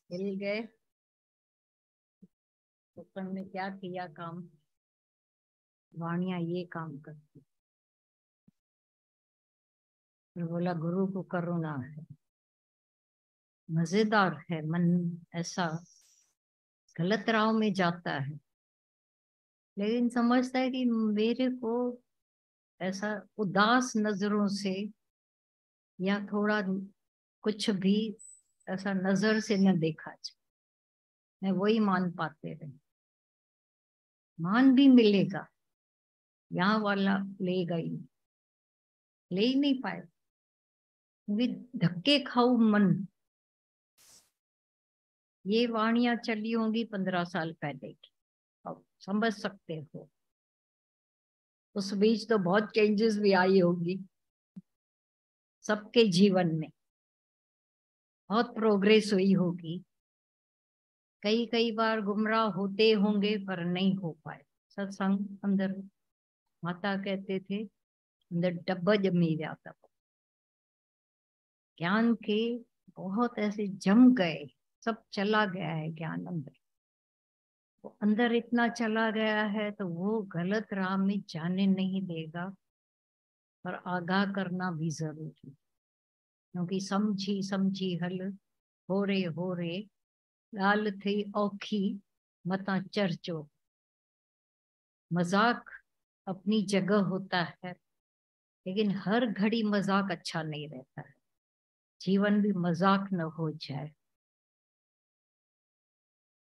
हिल गए। उपन ने क्या किया काम? वाणिया ये काम करती। फिर बोला गुरु को करुणा है। मजेदार है मन। ऐसा गलत राह में जाता है, लेकिन समझता है कि मेरे को ऐसा उदास नजरों से या थोड़ा कुछ भी ऐसा नजर से न देखा जाए। मैं वही मान पाते रहे। मान भी मिलेगा, यहाँ वाला लेगा ही नहीं। ले ही नहीं पाए, क्योंकि धक्के खाऊ मन। ये वाणियां चली होंगी 15 साल पहले की। अब समझ सकते हो, उस बीच तो बहुत चेंजेस भी आई होगी सबके जीवन में। बहुत प्रोग्रेस हुई होगी। कई कई बार गुमराह होते होंगे पर नहीं हो पाए। सत्संग अंदर, माता कहते थे, अंदर डब्बा जमी जाता। ज्ञान के बहुत ऐसे जम गए। सब चला गया है ज्ञान अंदर। वो अंदर इतना चला गया है तो वो गलत राह में जाने नहीं देगा। पर आगाह करना भी जरूरी, क्योंकि समझी समझी हल हो रे लाल थी औखी मता चर्चो। मजाक अपनी जगह होता है, लेकिन हर घड़ी मजाक अच्छा नहीं रहता है। जीवन भी मजाक न हो जाए,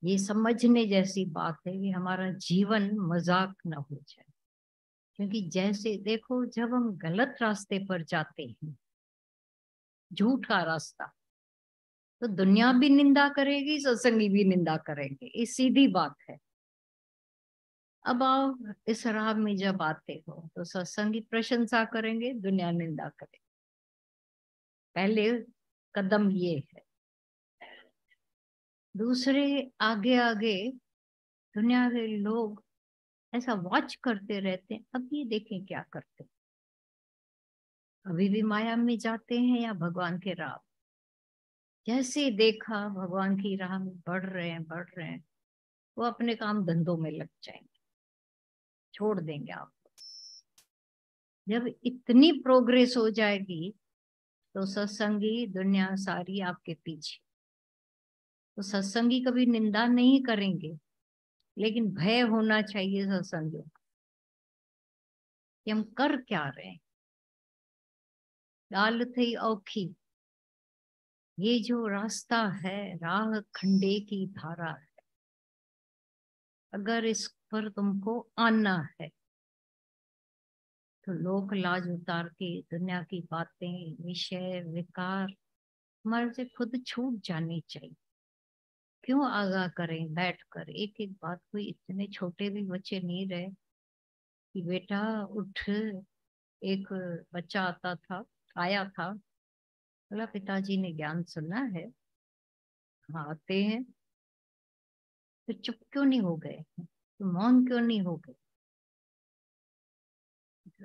ये समझने जैसी बात है कि हमारा जीवन मजाक न हो जाए। क्योंकि जैसे देखो, जब हम गलत रास्ते पर जाते हैं, झूठ का रास्ता, तो दुनिया भी निंदा करेगी, सत्संगी भी निंदा करेंगे। ये सीधी बात है। अब आओ, इस राह में जब आते हो तो सत्संगी प्रशंसा करेंगे, दुनिया निंदा करेगी। पहले कदम ये है। दूसरे, आगे आगे दुनिया के लोग ऐसा वॉच करते रहते हैं, अब ये देखें क्या करते हैं। अभी भी माया में जाते हैं या भगवान के राह? जैसे देखा भगवान की राह में बढ़ रहे हैं बढ़ रहे हैं, वो अपने काम धंधों में लग जाएंगे, छोड़ देंगे आप। जब इतनी प्रोग्रेस हो जाएगी तो सत्संगी दुनिया सारी आपके पीछे। तो सत्संगी कभी निंदा नहीं करेंगे, लेकिन भय होना चाहिए सत्संगियों को कि हम कर क्या रहे हैं। लाल थई औखी, ये जो रास्ता है, राह खंडे की धारा है। अगर इस पर तुमको आना है तो लोक लाज उतार के दुनिया की बातें, विषय विकार हमारे से खुद छूट जानी चाहिए। क्यों आगाह करें बैठ कर एक एक बात? कोई इतने छोटे भी बच्चे नहीं रहे कि बेटा उठ। एक बच्चा आता था, आया था, बोला पिताजी ने ज्ञान सुना है। हाँ आते हैं। तो चुप क्यों नहीं हो गए? तो मौन क्यों नहीं हो गए?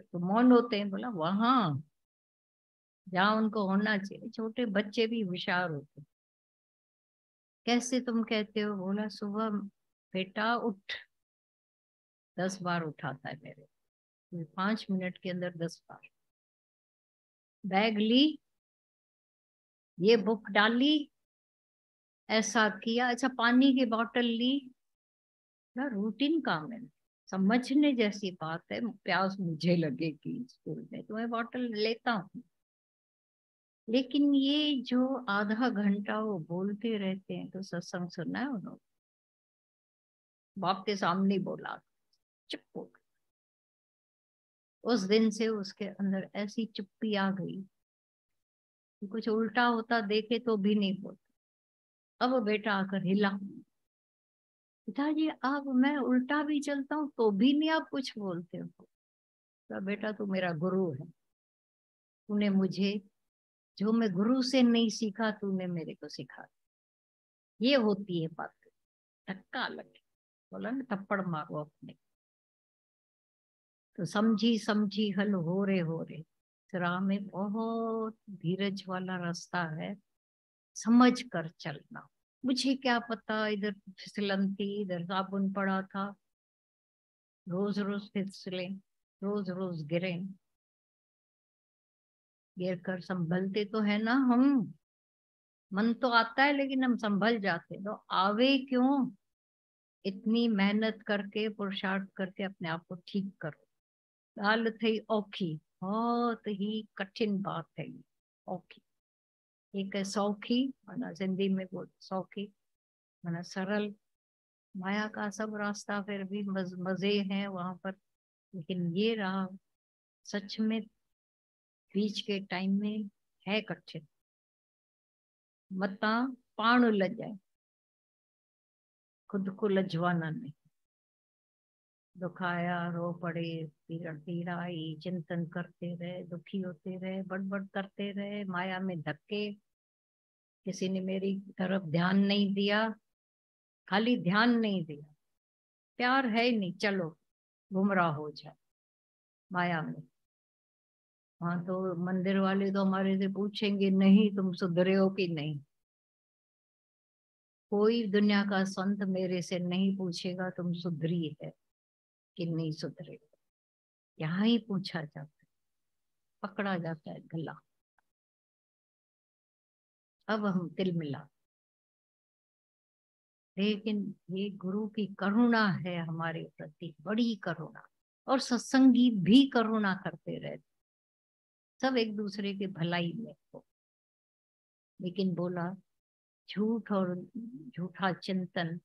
तो मौन होते हैं, बोला वहां जहाँ उनको होना चाहिए। छोटे बच्चे भी होशियार होते हैं। कैसे तुम कहते हो? बोला सुबह बेटा उठ। 10 बार उठाता है मेरे, 5 मिनट के अंदर 10 बार। बैग ली, ये बुक डाली, ऐसा किया, अच्छा पानी की बोतल ली ना। रूटीन काम है। समझने जैसी बात है। प्यास मुझे लगेगी स्कूल में तो मैं बोतल लेता हूँ, लेकिन ये जो आधा घंटा वो बोलते रहते हैं, तो सत्संग सुना है उन्होंने? बाप के सामने ही बोला, चुप हो गए। उस दिन से उसके अंदर ऐसी चुप्पी आ गई कि कुछ उल्टा होता देखे तो भी नहीं बोलता। अब बेटा आकर हिला, पिताजी आप, मैं उल्टा भी चलता हूँ तो भी नहीं आप कुछ बोलते हो। तो बेटा तू मेरा गुरु है, तूने मुझे जो मैं गुरु से नहीं सीखा तूने मेरे को सिखा। ये होती है बात। धक्का लगे, बोला ना थप्पड़ मारो अपने। तो समझी समझी हल हो रे। इस राह में बहुत धीरज वाला रास्ता है, समझ कर चलना। मुझे क्या पता, इधर फिसलन थी, इधर साबुन पड़ा था, रोज रोज फिसले, रोज रोज गिरे। गिर कर संभलते तो है ना हम। मन तो आता है लेकिन हम संभल जाते, तो आवे क्यों। इतनी मेहनत करके पुरुषार्थ करके अपने आप को ठीक करो। गाल थई औखी, बहुत ही कठिन बात है ये। औखी, एक है सौखी, वरना सिंधी में बोल सौखी, वरना सरल। माया का सब रास्ता फिर भी मजे हैं वहां पर, लेकिन ये रहा सच में बीच के टाइम में है कठिन। मता पाण लजाए, खुद को लजवाना नहीं। दुखाया, रो पड़े, पीड़ा पीड़ा आई, चिंतन करते रहे, दुखी होते रहे, बड़बड़ करते रहे, माया में धक्के। किसी ने मेरी तरफ ध्यान नहीं दिया, खाली ध्यान नहीं दिया, प्यार है ही नहीं, चलो गुमराह हो जाए माया में। हाँ, तो मंदिर वाले तो हमारे से पूछेंगे, नहीं तुम सुधरे हो कि नहीं। कोई दुनिया का संत मेरे से नहीं पूछेगा तुम सुधरी है कि नहीं सुधरे। यहाँ ही पूछा जाता है, पकड़ा जाता है गला। अब हम तिल मिला, लेकिन ये गुरु की करुणा है हमारे प्रति, बड़ी करुणा। और सत्संगी भी करुणा करते रहते, सब एक दूसरे के भलाई में हो। लेकिन बोला झूठ और झूठा चिंतन,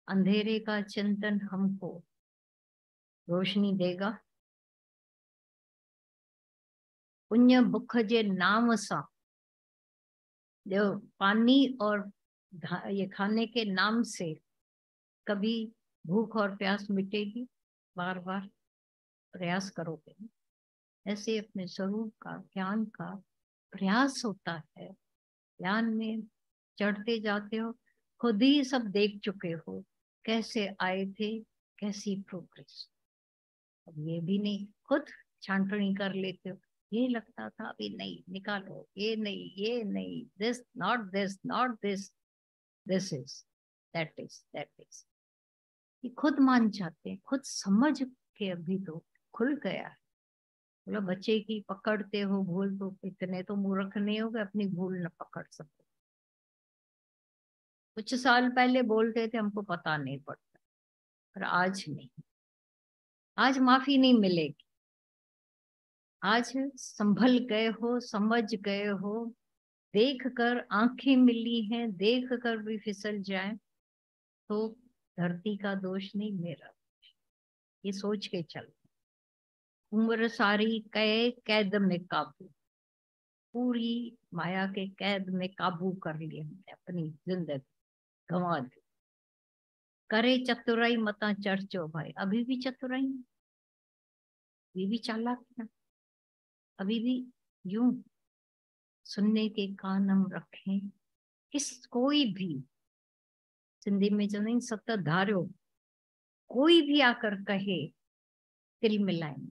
अंधेरे का चिंतन हमको रोशनी देगा। पुण्य बुख जे नाम सा, जो पानी और ये खाने के नाम से कभी भूख और प्यास मिटेगी। बार बार प्रयास करोगे, ऐसे अपने स्वरूप का ज्ञान का प्रयास होता है। ज्ञान में चढ़ते जाते हो, खुद ही सब देख चुके हो, कैसे आए थे, कैसी प्रोग्रेस। अब ये भी नहीं, खुद छांटनी कर लेते हो। ये लगता था, अभी नहीं, निकालो, ये नहीं, ये नहीं, this not this, not this, this is, that is. ये खुद मान जाते हैं, खुद समझ के अभी तो खुल गया है। बोला बच्चे की पकड़ते हो भूल, तो इतने तो मूर्ख नहीं हो गए अपनी भूल न पकड़ सको। कुछ साल पहले बोलते थे हमको पता नहीं पड़ता, पर आज नहीं। आज माफी नहीं मिलेगी। आज संभल गए हो, समझ गए हो, देख कर आंखें मिली हैं, देख कर भी फिसल जाए तो धरती का दोष नहीं, मेरा। ये सोच के चल। उम्र सारी कैद में काबू, पूरी माया के कैद में काबू कर लिए हमने अपनी जिंदगी, गंवा दी। करे चतुराई मता चर्चो भाई, अभी भी चतुराई, अभी भी चालाक है, अभी भी यूं सुनने के कान हम रखें। किस कोई भी, सिंधी में जो नहीं सत धार्यो, कोई भी आकर कहे तिल मिलाएं,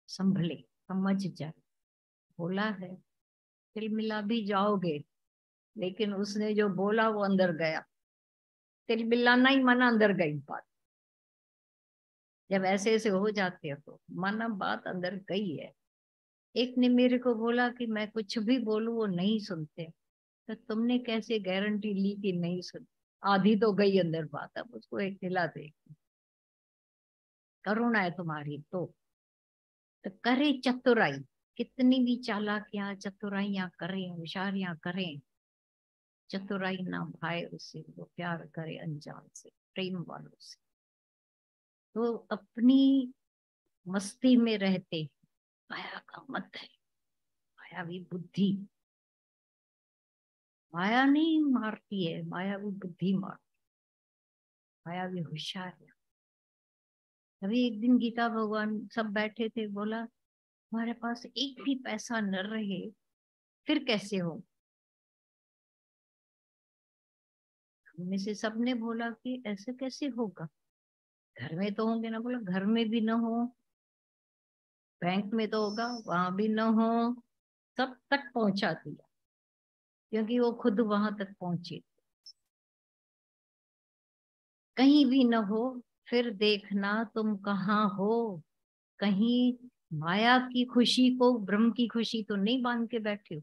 संभले, समझ जाए। बोला है तिल मिला भी जाओगे, लेकिन उसने जो बोला वो अंदर गया। तिल मिलाना ही माना अंदर गई बात। जब ऐसे ऐसे हो जाते हो तो माना बात अंदर गई है। एक ने मेरे को बोला कि मैं कुछ भी बोलूं वो नहीं सुनते, तो तुमने कैसे गारंटी ली कि नहीं सुन। आधी तो गई अंदर बात, अब उसको एक हिला दे। करुणा है तुम्हारी तो करे चतुराई, कितनी भी चालाकियां चतुराइयां करें, होशियारियां करें, चतुराई ना भाए उसे, वो प्यार करे अनजान से, प्रेम वालों से। तो अपनी मस्ती में रहते, माया का मत है, मायावी बुद्धि। माया नहीं मारती है, मायावी बुद्धि मारती, मायावी होशियार है। अभी एक दिन गीता भगवान सब बैठे थे, बोला हमारे पास एक भी पैसा न रहे फिर कैसे हो। में से सबने बोला कि ऐसे कैसे होगा, घर में तो होंगे ना। बोला घर में भी ना हो, बैंक में तो होगा, वहां भी ना हो। सब तक पहुंचा दिया, क्योंकि वो खुद वहां तक पहुंचे। कहीं भी न हो फिर देखना तुम कहाँ हो। कहीं माया की खुशी को ब्रह्म की खुशी तो नहीं बांध के बैठे हो।